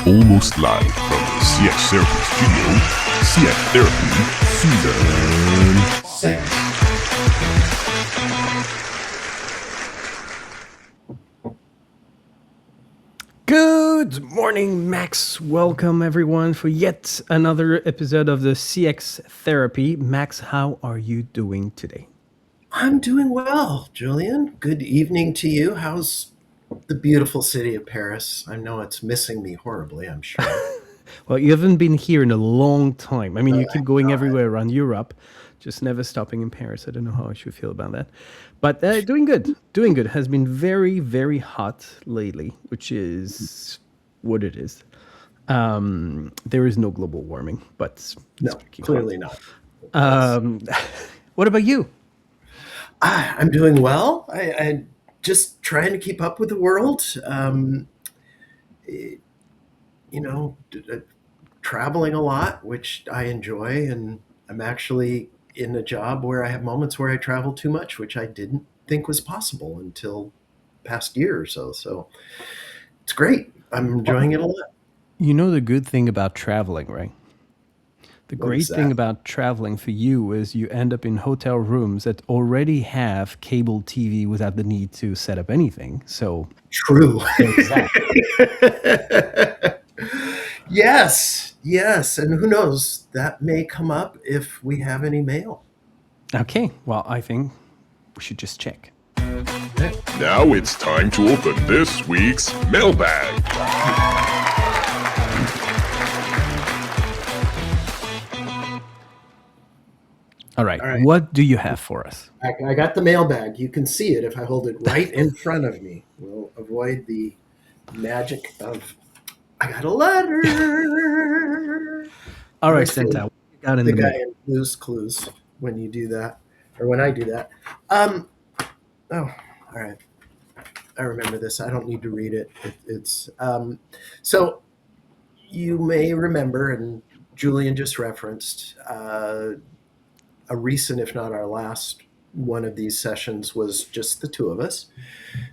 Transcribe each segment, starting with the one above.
Almost live from the CX Therapy Studio, CX Therapy Season 6. Good morning, Max. Welcome, everyone, for yet another episode of the CX Therapy. Max, how are you doing today? I'm doing well, Julien. Good evening to you. How's the beautiful city of Paris? I know it's missing me horribly, I'm sure. Well, you haven't been here in a long time. I mean, you keep going everywhere around Europe, just never stopping in Paris. I don't know how I should feel about that. But doing good. Doing good. Has been very, very hot lately, which is what it is. There is no global warming, but it's No, clearly hot. not. What about you? I'm doing well. I just trying to keep up with the world. Traveling a lot, which I enjoy, and I'm actually in a job where I have moments where I travel too much, which I didn't think was possible until past year or so. So it's great. I'm enjoying it a lot. You know the good thing about traveling, right? The great thing about traveling for you is you end up in hotel rooms that already have cable TV without the need to set up anything. So true. Exactly. Yes. And who knows, that may come up if we have any mail. Okay. Well, I think we should just check. Now it's time to open this week's mailbag. All right. What do you have for us? I got the mailbag. You can see it if I hold it right in front of me. We'll avoid the magic of I got a letter. All right, Santa. What you got in the guy mail? in Blue's Clues when you do that, or when I do that. Oh, all right. I remember this. I don't need to read it. It's so you may remember, and Julien just referenced a recent, if not our last, one of these sessions was just the two of us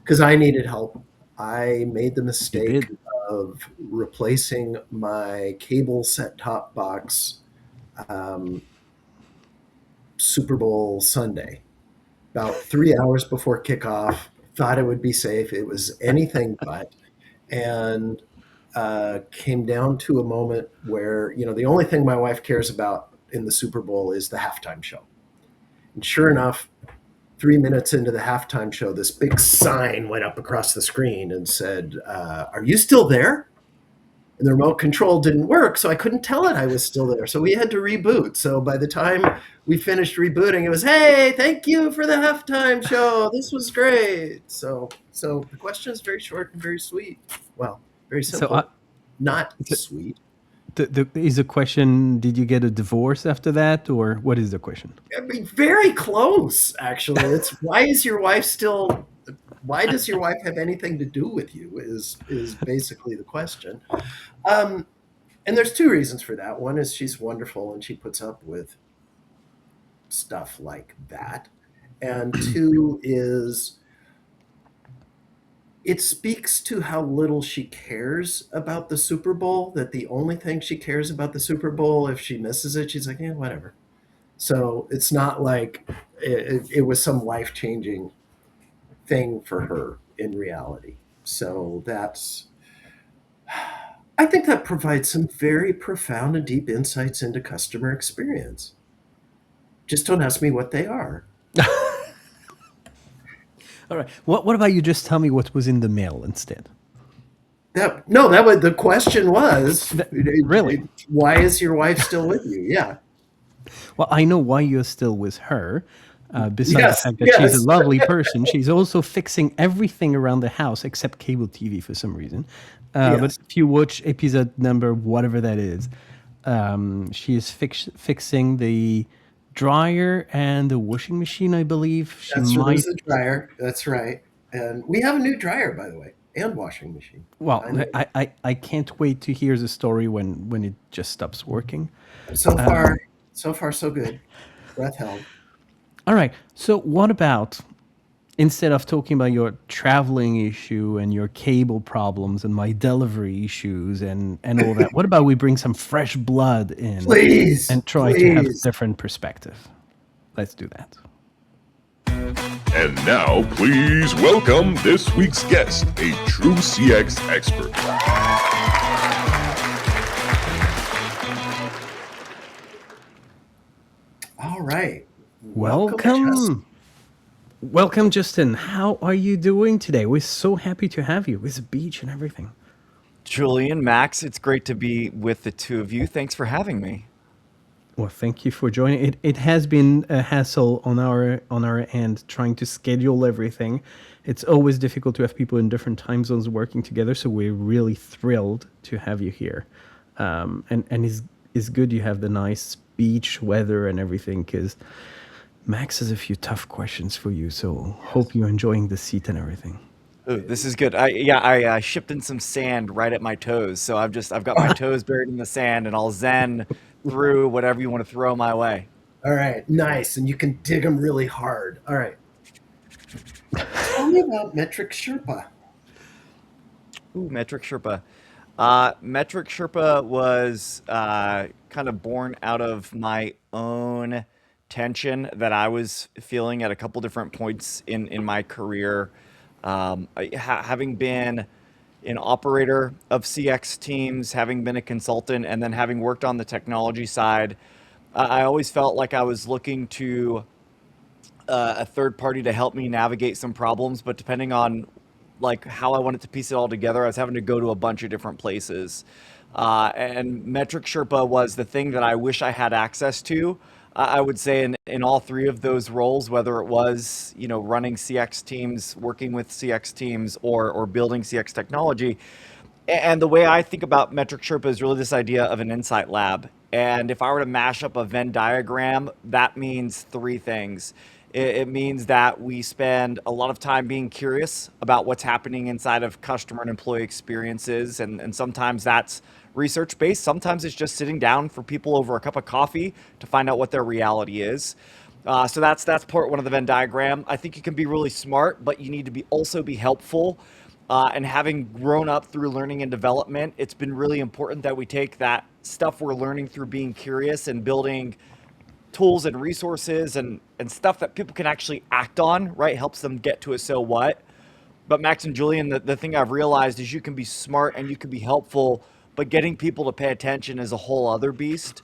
because I needed help. I made the mistake of replacing my cable set-top box Super Bowl Sunday about 3 hours before kickoff. Thought it would be safe. It was anything but. And came down to a moment where, the only thing my wife cares about in the Super Bowl is the halftime show. And sure enough, 3 minutes into the halftime show, this big sign went up across the screen and said, "Are you still there?" And the remote control didn't work, so I couldn't tell it I was still there. So we had to reboot. So by the time we finished rebooting, it was, "Hey, thank you for the halftime show. This was great." So the question is very short and very sweet. Well, very simple. Not sweet. Is the question, did you get a divorce after that, or what is the question? I mean, very close, actually. It's why does your wife have anything to do with you is basically the question. And there's two reasons for that. One is she's wonderful and she puts up with stuff like that. And two is it speaks to how little she cares about the Super Bowl, that the only thing she cares about the Super Bowl, if she misses it, she's like, yeah, whatever. So it's not like it was some life-changing thing for her in reality. So I think that provides some very profound and deep insights into customer experience. Just don't ask me what they are. All right. What about you just tell me what was in the mail instead? The question was, really? Why is your wife still with you? Yeah. Well, I know why you're still with her. Besides the fact that she's a lovely person, she's also fixing everything around the house except cable TV for some reason. But if you watch episode number, whatever that is, she is fixing the dryer and the washing machine, I believe. That's the dryer. That's right. And we have a new dryer, by the way, and washing machine. Well, I can't wait to hear the story when it just stops working. So far, so good. Breath held. All right. So what about instead of talking about your traveling issue and your cable problems and my delivery issues and all that, what about we bring some fresh blood in Please, and try to have a please. different perspective? Let's do that. And now, please welcome this week's guest, a true CX expert. All right. Welcome. Welcome, Justin. How are you doing today? We're so happy to have you with the beach and everything. Julien, Max, it's great to be with the two of you. Thanks for having me. Well, thank you for joining. It has been a hassle on our end trying to schedule everything. It's always difficult to have people in different time zones working together, so we're really thrilled to have you here. And it's good you have the nice beach weather and everything, because Max has a few tough questions for you, so hope you're enjoying the seat and everything. Ooh, this is good. I shipped in some sand right at my toes, so I've got my toes buried in the sand, and I'll zen through whatever you want to throw my way. All right, nice, and you can dig them really hard. All right. Tell me about Metric Sherpa. Ooh, Metric Sherpa. Metric Sherpa was kind of born out of my own tension that I was feeling at a couple different points in my career. Having been an operator of CX teams, having been a consultant, and then having worked on the technology side, I always felt like I was looking to a third party to help me navigate some problems, but depending on like how I wanted to piece it all together, I was having to go to a bunch of different places. And Metric Sherpa was the thing that I wish I had access to. I would say in all three of those roles, whether it was running CX teams, working with CX teams, or building CX technology. And the way I think about Metric Sherpa is really this idea of an insight lab. And if I were to mash up a Venn diagram, that means three things. It means that we spend a lot of time being curious about what's happening inside of customer and employee experiences. And sometimes that's research based. Sometimes it's just sitting down for people over a cup of coffee to find out what their reality is. So that's part one of the Venn diagram. I think you can be really smart, but you need to also be helpful. And having grown up through learning and development, it's been really important that we take that stuff we're learning through being curious and building tools and resources and stuff that people can actually act on, right? Helps them get to a so what. But Max and Julien, the thing I've realized is you can be smart and you can be helpful, but getting people to pay attention is a whole other beast.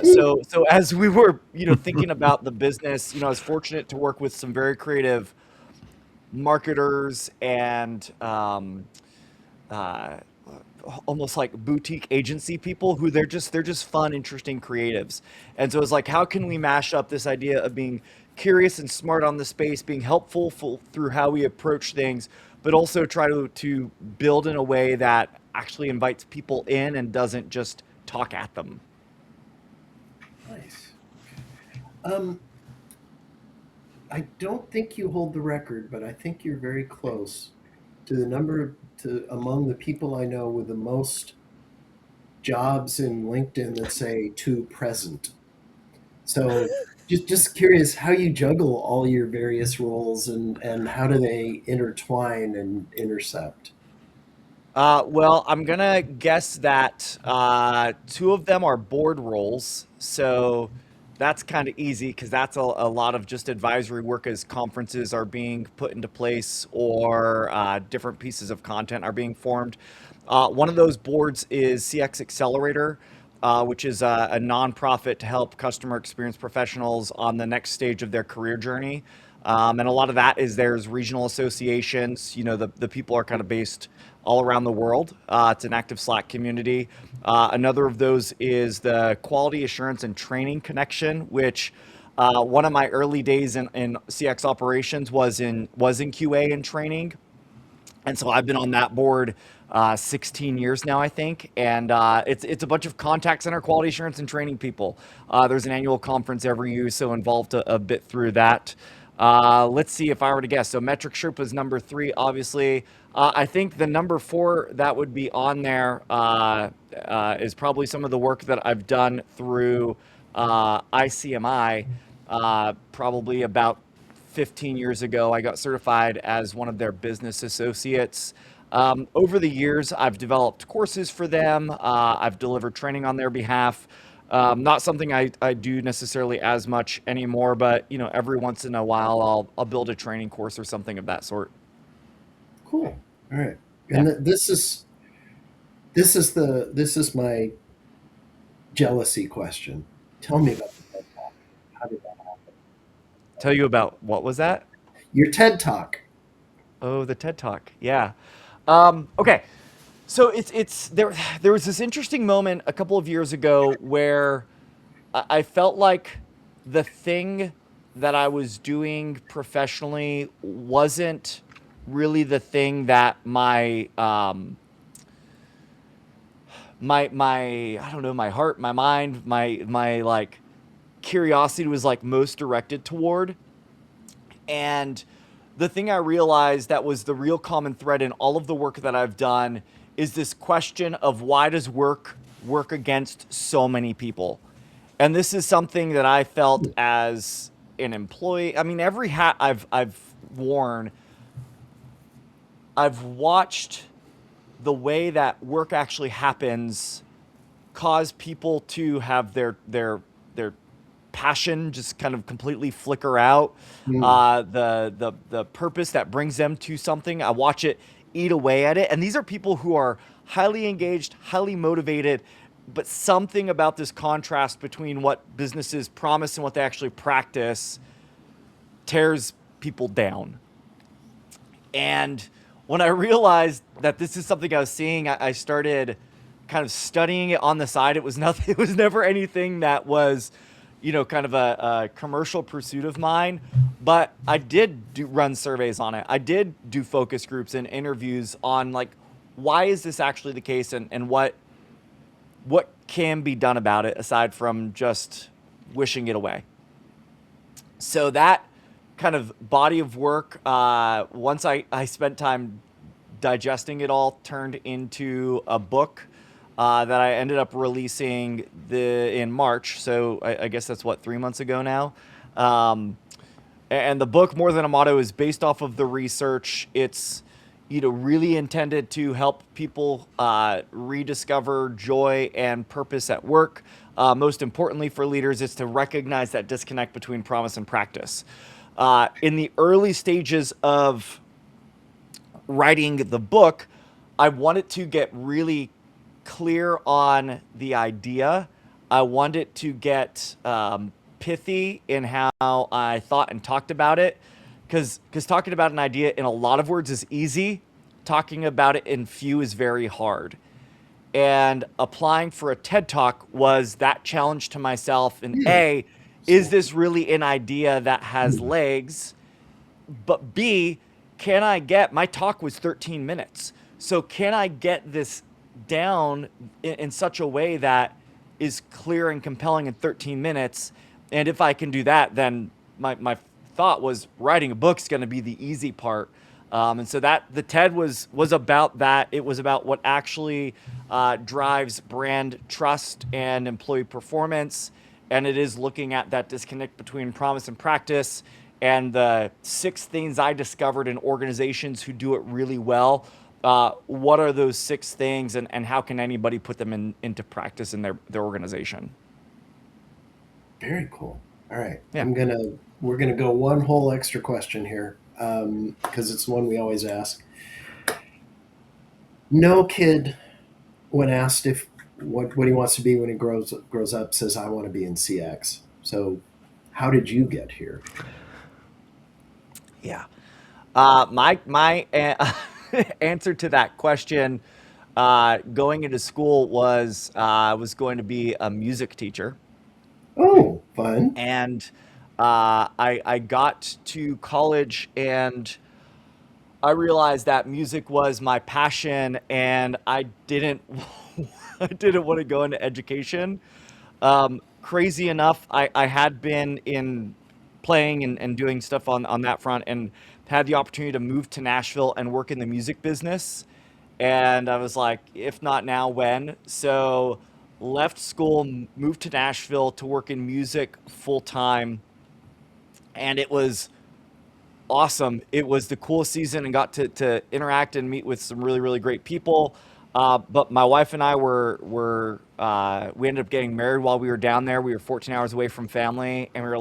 So as we were, thinking about the business, I was fortunate to work with some very creative marketers and uh, almost like boutique agency people who they're just fun, interesting creatives. And so it's like, how can we mash up this idea of being curious and smart on the space, being helpful through how we approach things, but also try to build in a way that actually invites people in and doesn't just talk at them. Nice. Um, I don't think you hold the record, but I think you're very close to the number to among the people I know with the most jobs in LinkedIn that say to present. So just curious how you juggle all your various roles and how do they intertwine and intercept? Well, I'm gonna guess that two of them are board roles, so that's kind of easy because that's a lot of just advisory work as conferences are being put into place or different pieces of content are being formed. One of those boards is CX Accelerator, which is a nonprofit to help customer experience professionals on the next stage of their career journey. And a lot of that is there's regional associations. The people are kind of based all around the world. It's an active Slack community. Another of those is the Quality Assurance and Training Connection, which one of my early days in CX operations was in QA and training. And so I've been on that board 16 years now, I think, and it's a bunch of contact center quality assurance and training people. There's an annual conference every year, so involved a bit through that. Let's see if I were to guess. So Metric Sherpa is number three, obviously. I think the number four that would be on there is probably some of the work that I've done through ICMI, probably about 15 years ago. I got certified as one of their business associates. Over the years, I've developed courses for them. I've delivered training on their behalf. Not something I do necessarily as much anymore, but every once in a while, I'll build a training course or something of that sort. Cool. All right. Yeah. And this is my jealousy question. Tell me about the TED Talk. How did that happen? Tell you about what was that? Your TED Talk. Oh, the TED Talk. Yeah. Okay. So it's there was this interesting moment a couple of years ago where I felt like the thing that I was doing professionally wasn't really the thing that my I don't know, my heart, my mind, my like curiosity was like most directed toward. And the thing I realized that was the real common thread in all of the work that I've done is this question of why does work against so many people? And this is something that I felt as an employee. I mean, every hat I've worn, I've watched the way that work actually happens cause people to have their passion just kind of completely flicker out. Mm. The purpose that brings them to something, I watch it eat away at it. And these are people who are highly engaged, highly motivated, but something about this contrast between what businesses promise and what they actually practice tears people down. And when I realized that this is something I was seeing, I started kind of studying it on the side. It was nothing. It was never anything that was, kind of a commercial pursuit of mine. But I did run surveys on it. I did do focus groups and interviews on like, why is this actually the case, and what can be done about it aside from just wishing it away. So that kind of body of work, once I spent time digesting it all, turned into a book that I ended up releasing in March. So I guess that's 3 months ago now. And the book, More Than a Motto, is based off of the research. It's really intended to help people rediscover joy and purpose at work. Most importantly for leaders, it's to recognize that disconnect between promise and practice. In the early stages of writing the book, I wanted to get really clear on the idea. I wanted to get pithy in how I thought and talked about it, because talking about an idea in a lot of words is easy. Talking about it in few is very hard. And applying for a TED Talk was that challenge to myself. And A, is this really an idea that has legs? But B, my talk was 13 minutes. So can I get this down in such a way that is clear and compelling in 13 minutes? And if I can do that, then my thought was writing a book is going to be the easy part. And so that the TED was about that. It was about what actually drives brand trust and employee performance. And it is looking at that disconnect between promise and practice, and the 6 things I discovered in organizations who do it really well. What are those 6 things, and how can anybody put them into practice in their organization? Very cool. All right. Yeah. We're gonna go one whole extra question here, because it's one we always ask. No kid, when asked what he wants to be when he grows up, says I want to be in CX. So how did you get here? Yeah. My answer to that question, going into school, was I was going to be a music teacher. Oh, fun. And I got to college, and I realized that music was my passion, and I didn't I didn't want to go into education. Crazy enough, I had been in playing and doing stuff on that front, and had the opportunity to move to Nashville and work in the music business. And I was like, if not now, when? So left school, moved to Nashville to work in music full time. And it was awesome. It was the coolest season and got to interact and meet with some really, really great people. But my wife and I we ended up getting married while we were down there. We were 14 hours away from family, and we were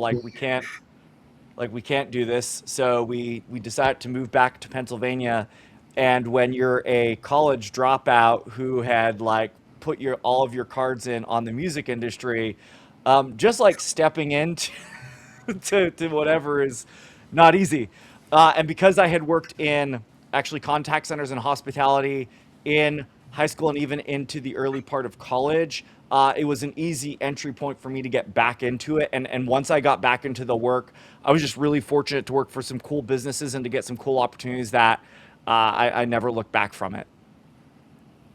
we can't do this. So we decided to move back to Pennsylvania. And when you're a college dropout who had like put your all of your cards in on the music industry, just like stepping into to whatever is not easy. And because I had worked in actually contact centers and hospitality in high school and even into the early part of college, it was an easy entry point for me to get back into it. And once I got back into the work, I was just really fortunate to work for some cool businesses and to get some cool opportunities that I never looked back from it.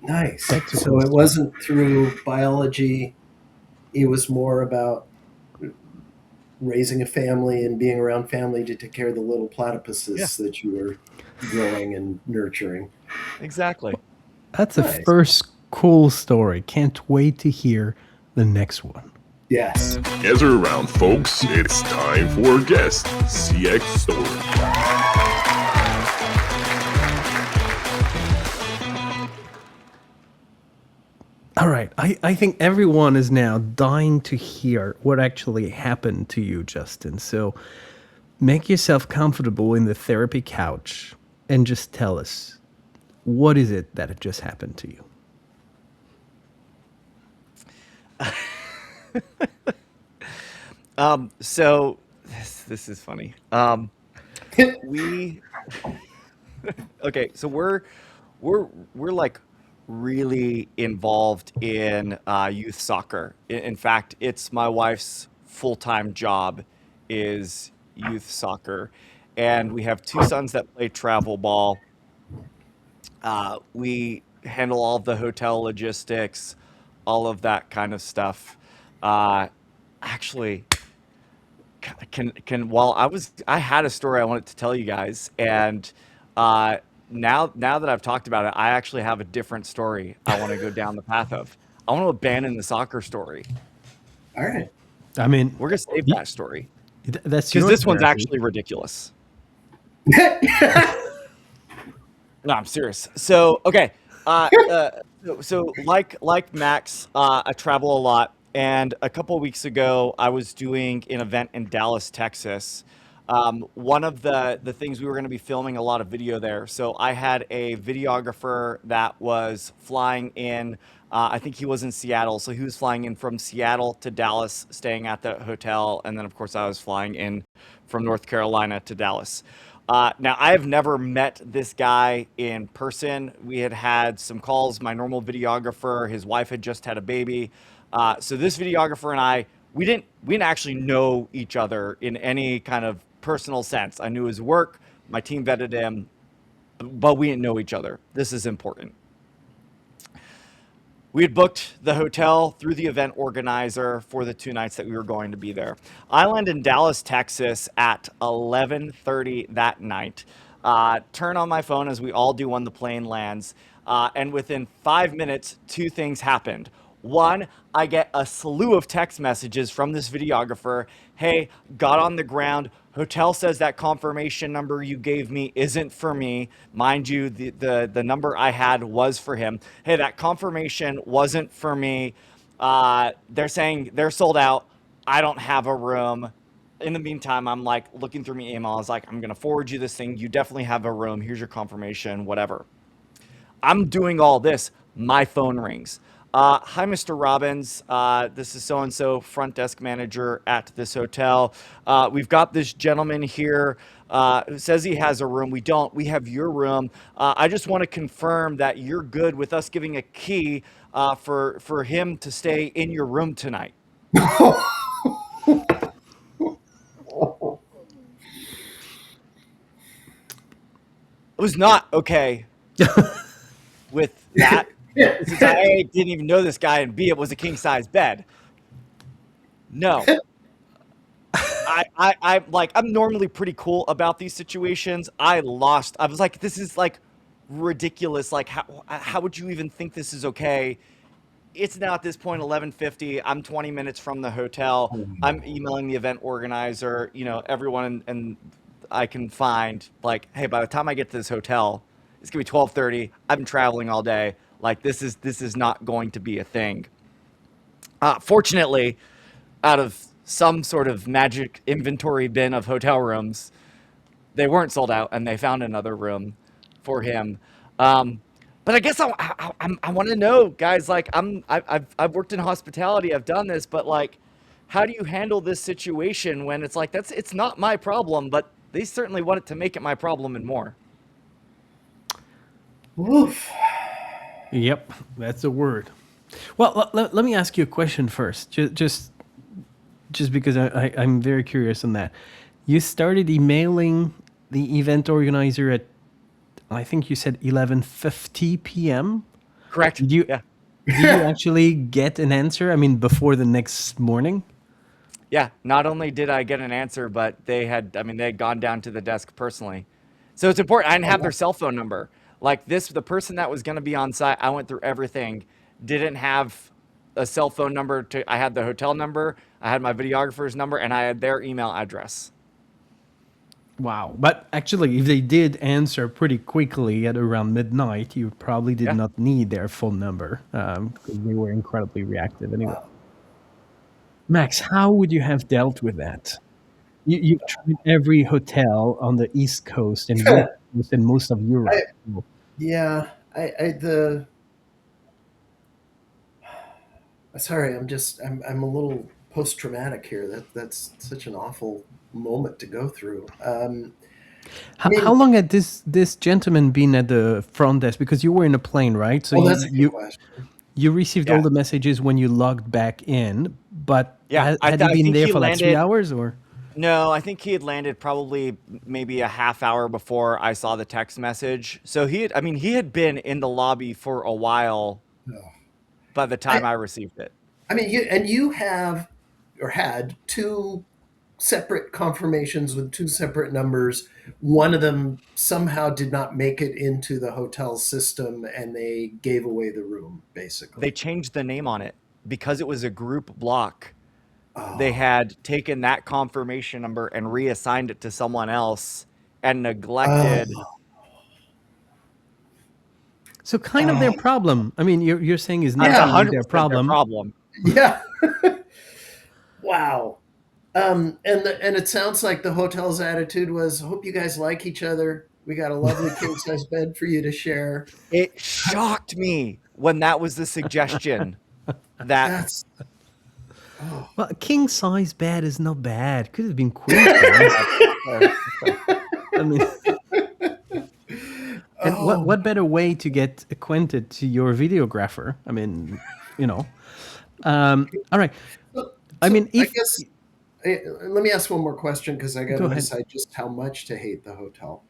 Nice. So it wasn't through biology. It was more about raising a family and being around family to take care of the little platypuses that you were growing and nurturing. Exactly. That's a first cool story. Can't wait to hear the next one. Yes. Gather around, folks. It's time for our guest, CX Story. All right. I think everyone is now dying to hear what actually happened to you, Justin. So make yourself comfortable in the therapy couch and just tell us, what is it that had just happened to you? So this is funny. We okay, so we're like really involved in youth soccer. In fact, it's my wife's full-time job is youth soccer, and we have two sons that play travel ball. We handle all of the hotel logistics, all of that kind of stuff. Actually, can while I had a story I wanted to tell you guys, and now that I've talked about it, I actually have a different story I want to go down the path of. I want to abandon the soccer story. All right. I mean, We're gonna save that story that's because your this one's therapy. actually ridiculous. No, I'm serious. So, okay. So like Max, I travel a lot, and a couple of weeks ago, I was doing an event in Dallas, Texas. One of the things we were going to be filming a lot of video there. So I had a videographer that was flying in. I think he was in Seattle, so he was flying in from Seattle to Dallas, staying at the hotel, and then of course I was flying in from North Carolina to Dallas. Now, I have never met this guy in person. We had some calls. My normal videographer, his wife had just had a baby. So this videographer and we didn't actually know each other in any kind of personal sense. I knew his work. My team vetted him, but we didn't know each other. This is important. We had booked the hotel through the event organizer for the 2 nights that we were going to be there. I landed in Dallas, Texas at 11:30 that night. Turn on my phone as we all do when the plane lands. And within 5 minutes, two things happened. One, I get a slew of text messages from this videographer. Hey, got on the ground. Hotel says that confirmation number you gave me isn't for me. Mind you, the number I had was for him. Hey, that confirmation wasn't for me. They're saying they're sold out. I don't have a room. In the meantime, I'm like looking through my email. I was like, I'm going to forward you this thing. You definitely have a room. Here's your confirmation, whatever. I'm doing all this. My phone rings. Hi, Mr. Robbins. This is so-and-so, front desk manager at this hotel. We've got this gentleman here who says he has a room. We don't. We have your room. I just want to confirm that you're good with us giving a key for him to stay in your room tonight. It was not okay with that. Since I A, didn't even know this guy, and B, it was a king size bed. No. I'm normally pretty cool about these situations. I was like, this is like ridiculous. Like, how would you even think this is okay? It's now at this point 11:50. I'm 20 minutes from the hotel. I'm emailing the event organizer, everyone, and I can find, like, hey, by the time I get to this hotel, it's gonna be 12:30. I've been traveling all day. Like, this is not going to be a thing. Fortunately, out of some sort of magic inventory bin of hotel rooms, they weren't sold out, and they found another room for him. Um, but I guess I want to know, guys. Like, I've worked in hospitality. I've done this, but like, how do you handle this situation when it's like it's not my problem, but they certainly want it to make it my problem and more. Woof. Yep, that's a word. Well, let me ask you a question first, just because I'm very curious on that. You started emailing the event organizer at, I think you said 11:50 p.m. Correct. Did you Yeah. did you actually get an answer? I mean, before the next morning? Yeah. Not only did I get an answer, but they had gone down to the desk personally. So it's important. I didn't have their cell phone number. Like the person that was going to be on site, I went through everything, didn't have a cell phone number I had the hotel number, I had my videographer's number, and I had their email address. Wow. But actually, if they did answer pretty quickly at around midnight, you probably did Yeah. not need their phone number, because they were incredibly reactive anyway. Max, how would you have dealt with that? You've tried every hotel on the East Coast and West Coast and most of Europe. Yeah, sorry, I'm a little post traumatic here. That's such an awful moment to go through. How long had this gentleman been at the front desk? Because you were in a plane, right? So That's a good question. you received Yeah. all the messages when you logged back in, but Yeah, had he I been think there he for like 3 landed. hours or? No, I think he had landed probably maybe a half hour before I saw the text message. So he had been in the lobby for a while No. by the I, time I received it. I mean, you have or had two separate confirmations with two separate numbers. One of them somehow did not make it into the hotel system, and they gave away the room, They basically. changed the name on it because it was a group block. They Oh, had taken that confirmation number and reassigned it to someone else and neglected. oh, So kind of their oh, problem. I mean, you're saying is It's not yeah, really their 100% their problem. problem. yeah. Wow. And it sounds like the hotel's attitude was, "Hope you guys like each other. We got a lovely king size bed for you to share." It shocked me when that was the suggestion that That's oh. Well, a king size bed is not bad. Could have been queen size. I mean, and what Oh, better way to get acquainted to your videographer? I mean, you know. All right. I so mean, I if guess let me ask one more question because I got go to ahead. decide just how much to hate the hotel.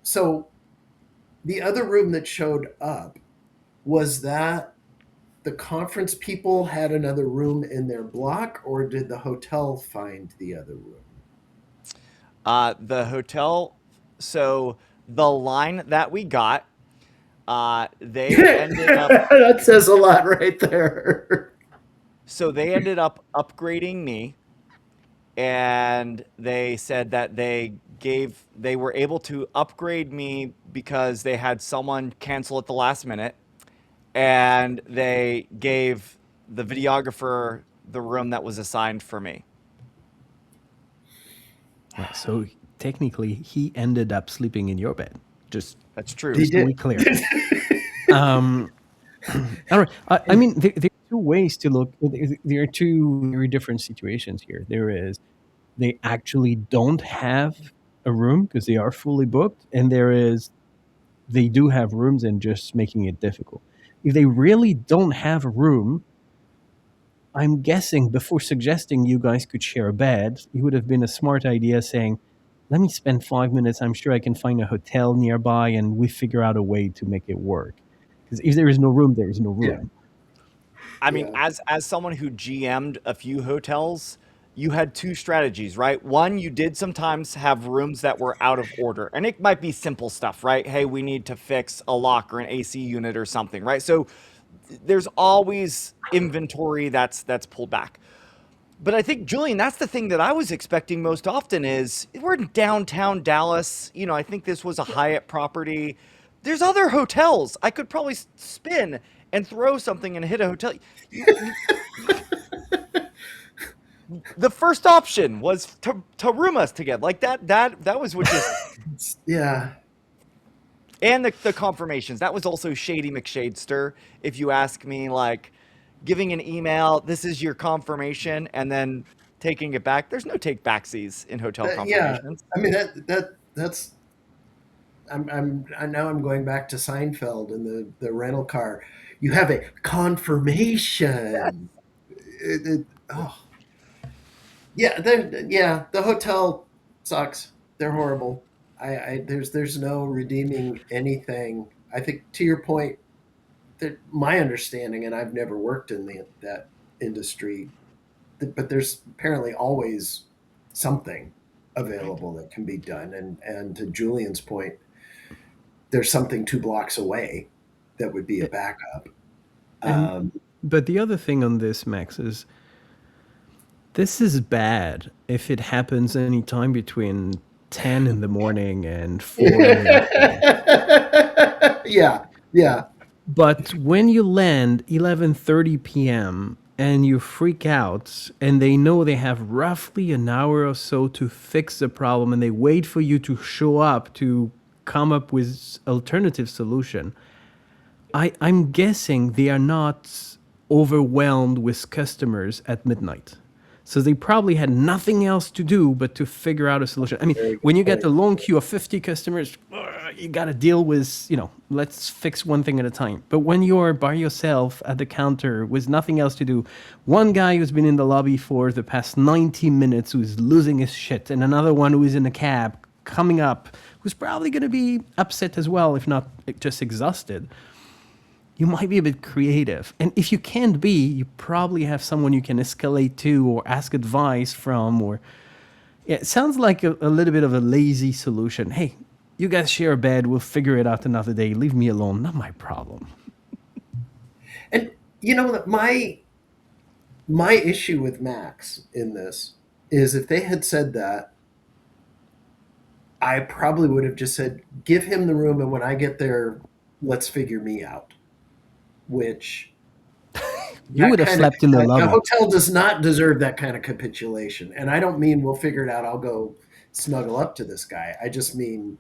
So the other room that showed up, was that the conference people had another room in their block, or did the hotel find the other room? the hotel, so the line that we got, they ended up That says a lot right there. they ended up upgrading me, and they said that they were able to upgrade me because they had someone cancel at the last minute, and they gave the videographer the room that was assigned for me. Right, so technically, he ended up sleeping in your bed. Just That's true. He just so did. we clear. Um, all right. I mean, there are two ways to look. There are two very different situations here. There is they actually don't have a room because they are fully booked, and there is they do have rooms and just making it difficult. If they really don't have a room, I'm guessing before suggesting you guys could share a bed, it would have been a smart idea saying, let me spend 5 minutes. I'm sure I can find a hotel nearby and we figure out a way to make it work. Because if there is no room, there is no Yeah. room. I mean, Yeah. as someone who GM'd a few hotels, you had two strategies, right? One, you did sometimes have rooms that were out of order, and it might be simple stuff, right? Hey, we need to fix a lock or an AC unit or something, right? So there's always inventory that's pulled back. But I think, Julian, that's the thing that I was expecting most often is we're in downtown Dallas. I think this was a Hyatt property. There's other hotels. I could probably spin and throw something and hit a hotel. The first option was to room us together. Like that was what just Yeah. and the confirmations. That was also shady McShadester. If you ask me, like giving an email, this is your confirmation, and then taking it back. There's no take backsies in hotel Yeah. confirmations. I mean, that's I now I'm going back to Seinfeld and the rental car. You have a confirmation. Oh, yeah, the hotel sucks. They're horrible. There's no redeeming anything. I think to your point, that my understanding, and I've never worked in that industry, but there's apparently always something available that can be done. And to Julian's point, there's something 2 blocks away that would be a backup. But the other thing on this, Max, is this is bad if it happens anytime between 10 in the morning and 4 in the Yeah. But when you land 11:30 p.m. and you freak out and they know they have roughly an hour or so to fix the problem and they wait for you to show up to come up with alternative solution, I'm guessing they are not overwhelmed with customers at midnight. So they probably had nothing else to do but to figure out a solution. I mean, when you get a long queue of 50 customers, you got to deal with, let's fix one thing at a time. But when you're by yourself at the counter with nothing else to do, one guy who's been in the lobby for the past 90 minutes who's losing his shit, and another one who is in a cab coming up who's probably going to be upset as well, if not just exhausted, you might be a bit creative. And if you can't be, you probably have someone you can escalate to or ask advice from. Or it sounds like a little bit of a lazy solution. Hey, you guys share a bed. We'll figure it out another day. Leave me alone. Not my problem. And my issue with Max in this is if they had said that, I probably would have just said, give him the room, and when I get there, let's figure me out. Which you would have slept in the lobby. A hotel does not deserve that kind of capitulation. And I don't mean we'll figure it out, I'll go snuggle up to this guy. I just mean,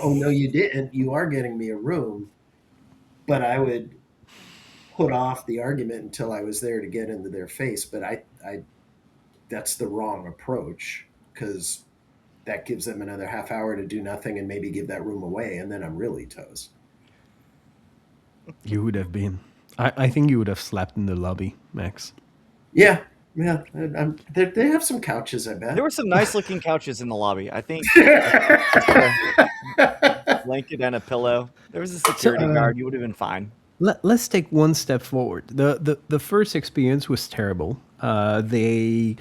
oh no, you didn't. You are getting me a room. But I would put off the argument until I was there to get into their face. But I that's the wrong approach, because that gives them another half hour to do nothing and maybe give that room away, and then I'm really toast. You would have been. I think you would have slept in the lobby, Max. Yeah. They have some couches, I bet. There were some nice looking couches in the lobby. I think blanket and a pillow. There was a security guard. You would have been fine. Let's take one step forward. The first experience was terrible. They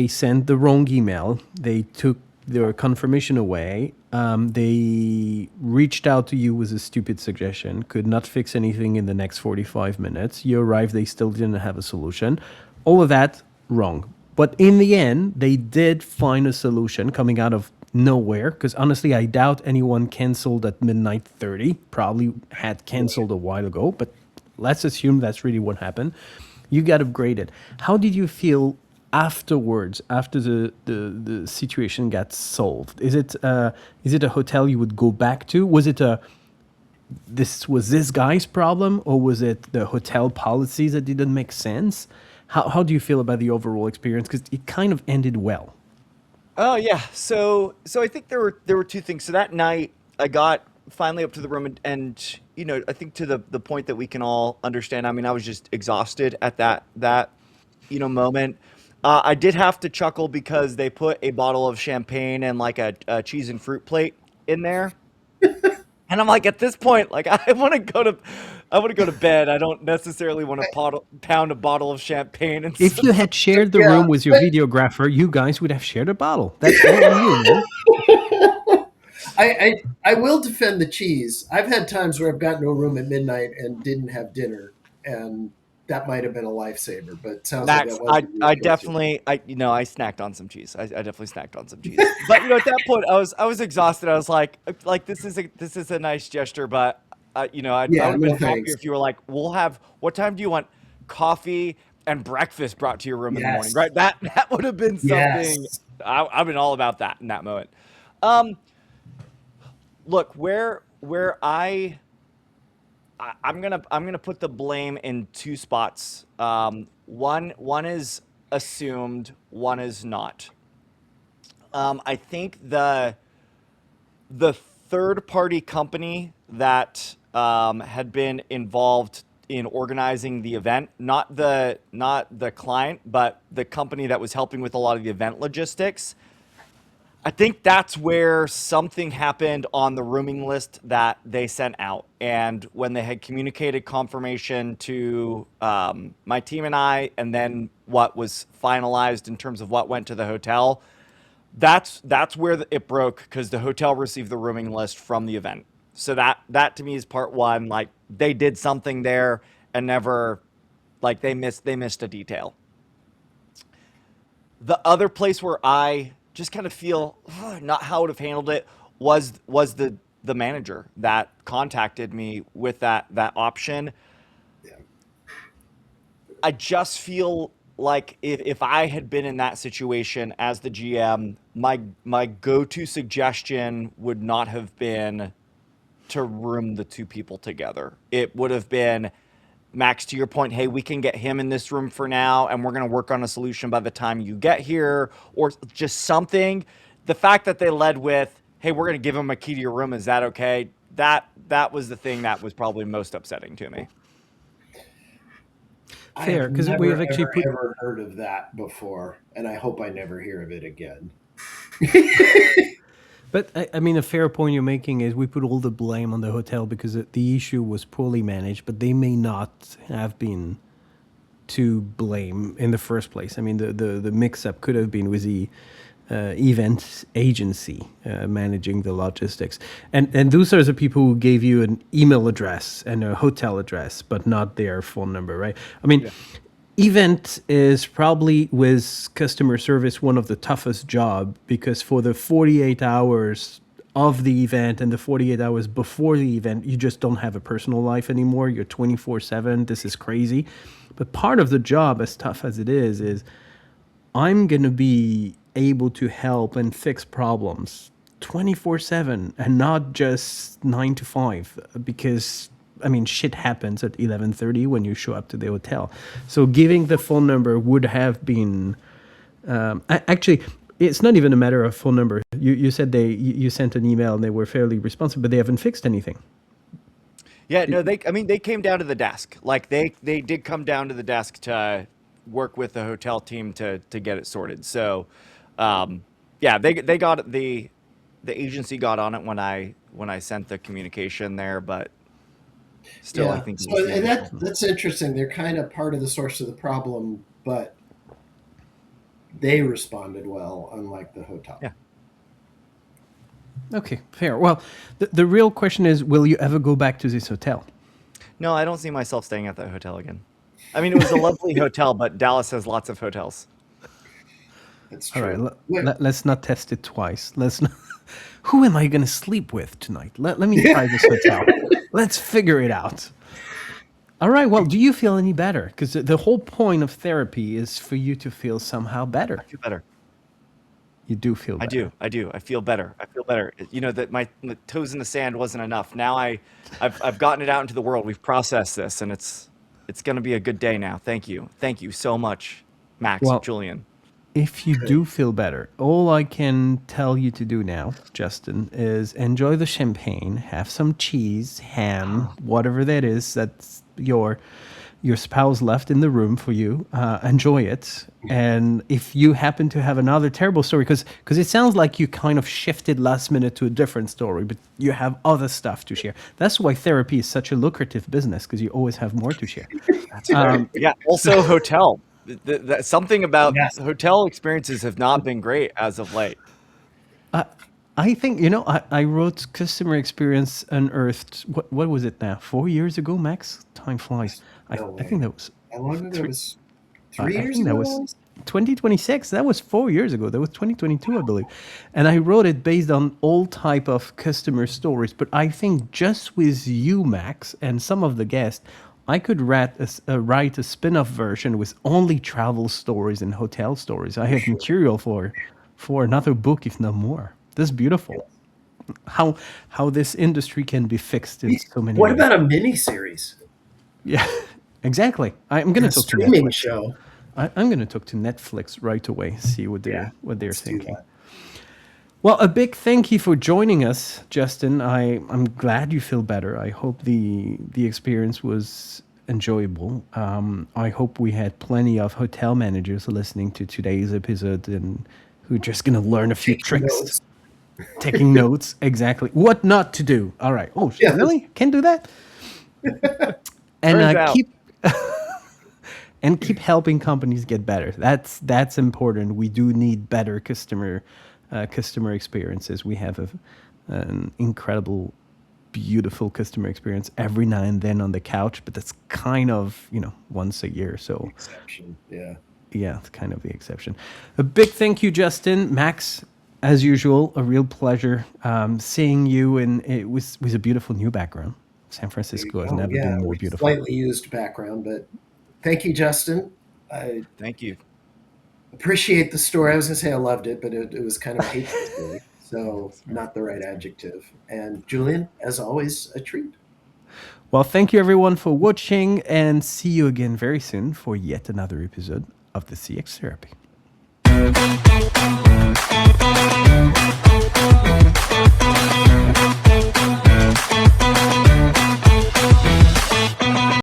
sent the wrong email. They took their confirmation away. They reached out to you with a stupid suggestion, could not fix anything in the next 45 minutes. You arrived, they still didn't have a solution. All of that, wrong. But in the end, they did find a solution coming out of nowhere, because honestly, I doubt anyone canceled at midnight 30. Probably had canceled a while ago, but let's assume that's really what happened. You got upgraded. How did you feel afterwards, after the situation got solved? Is it a hotel you would go back to? Was it this guy's problem, or was it the hotel policies that didn't make sense? How do you feel about the overall experience? Because it kind of ended well. Oh yeah. So I think there were two things. So that night I got finally up to the room, and I think to the point that we can all understand. I mean, I was just exhausted at that moment. I did have to chuckle because they put a bottle of champagne and like a cheese and fruit plate in there. And I'm like, at this point, like I want to go to bed. I don't necessarily want to pound a bottle of champagne. And if you had shared the room with your videographer, you guys would have shared a bottle. That's all on you, man. I will defend the cheese. I've had times where I've gotten to a room at midnight and didn't have dinner, and that might have been a lifesaver, but it sounds like Max, that wasn't your I go-to. definitely, I snacked on some cheese. I definitely snacked on some cheese. But at that point, I was exhausted. I was like this is a nice gesture, but I Yeah, would have no been happier thanks. if you were like, we'll have. What time do you want coffee and breakfast brought to your room in the morning? Yes. Right? That would have been something. Yes. I've been all about that in that moment. Um, Look, where I'm gonna put the blame in two spots. One is assumed, one is not. I think the third party company that had been involved in organizing the event, not the client, but the company that was helping with a lot of the event logistics. I think that's where something happened on the rooming list that they sent out. And when they had communicated confirmation to my team and I, and then what was finalized in terms of what went to the hotel, that's where it broke because the hotel received the rooming list from the event. So that to me is part one. Like they did something there and never, like they missed a detail. The other place where I just kind of feel not how I would have handled it was the manager that contacted me with that option. Yeah. I just feel like if I had been in that situation as the GM, my go-to suggestion would not have been to room the two people together. It would have been, Max, to your point, hey, we can get him in this room for now, and we're going to work on a solution by the time you get here, or just something. The fact that they led with, hey, we're going to give him a key to your room, is that okay? That was the thing that was probably most upsetting to me. I Fair, have because we never, have actually ever, put. ever heard of that before, and I hope I never hear of it again. But I mean, a fair point you're making is we put all the blame on the hotel because the issue was poorly managed, but they may not have been to blame in the first place. I mean, the mix-up could have been with the event agency managing the logistics, and those are the people who gave you an email address and a hotel address, but not their phone number, right? I mean, event is probably with customer service one of the toughest job because for the 48 hours of the event and the 48 hours before the event, you just don't have a personal life anymore. You're 24/7. This is crazy. But part of the job, as tough as it is I'm going to be able to help and fix problems 24/7 and not just 9 to 5 because I mean shit happens at 11:30 when you show up to the hotel. So giving the phone number would have been actually it's not even a matter of phone number. You said you sent an email and they were fairly responsive, but they haven't fixed anything. Yeah, no, they came down to the desk. Like they did come down to the desk to work with the hotel team to get it sorted. So, yeah, they got the agency got on it when I sent the communication there, but still, I Yeah, think it was so the and initial. that's interesting. They're kind of part of the source of the problem, but they responded well, unlike the hotel. Yeah. Okay, fair. Well, the real question is, will you ever go back to this hotel? No, I don't see myself staying at that hotel again. I mean, it was a lovely hotel, but Dallas has lots of hotels. That's All right, true. Yeah. let's not test it twice. Let's not. Who am I going to sleep with tonight? Let me try this hotel. Let's figure it out. All right. Well, do you feel any better? Because the whole point of therapy is for you to feel somehow better. I feel better. You do feel I better. do. I feel better. I feel better. You know that my toes in the sand wasn't enough. Now I've gotten it out into the world. We've processed this, and it's going to be a good day now. Thank you so much, Max, Well, Julian. if you do feel better, all I can tell you to do now, Justin, is enjoy the champagne, have some cheese, ham, whatever that is that's your spouse left in the room for you. Enjoy it. And if you happen to have another terrible story, because it sounds like you kind of shifted last minute to a different story, but you have other stuff to share. That's why therapy is such a lucrative business, because you always have more to share. That's right. Yeah. Also, hotel. Something about Yes. hotel experiences have not been great as of late. I think, I wrote Customer Experience Unearthed. What was it now? 4 years ago, Max? Time flies. I No think way. that was How long ago? It was 3 years think that ago? was 2026. That was 4 years ago. That was 2022, I believe. And I wrote it based on all type of customer stories. But I think just with you, Max, and some of the guests, I could write a spin-off version with only travel stories and hotel stories. I have material for another book, if not more. That's beautiful. How this industry can be fixed in so many What ways. about a mini series? Yeah, exactly. I'm going to talk to streaming Netflix. show. I'm going to talk to Netflix right away, see what they're let's do thinking. that. Well, a big thank you for joining us, Justin. I'm glad you feel better. I hope the experience was enjoyable. I hope we had plenty of hotel managers listening to today's episode and who are just going to learn a few tricks. Notes. Taking notes, exactly. What not to do. All right. Oh, Yeah. really? Can do that? And Turns out. keep helping companies get better. That's important. We do need better customer experiences. We have an incredible, beautiful customer experience every now and then on the couch, but that's kind of once a year. So Exception. Yeah. yeah, it's kind of the exception. A big thank you, Justin. Max, as usual, a real pleasure seeing you, and it was a beautiful new background. San Francisco has never been more beautiful. Slightly used background, but thank you, Justin. I Thank you. appreciate the story. I was going to say I loved it, but it was kind of a hateful story, so not the right adjective. And Julien, as always, a treat. Well, thank you everyone for watching, and see you again very soon for yet another episode of the CX Therapy.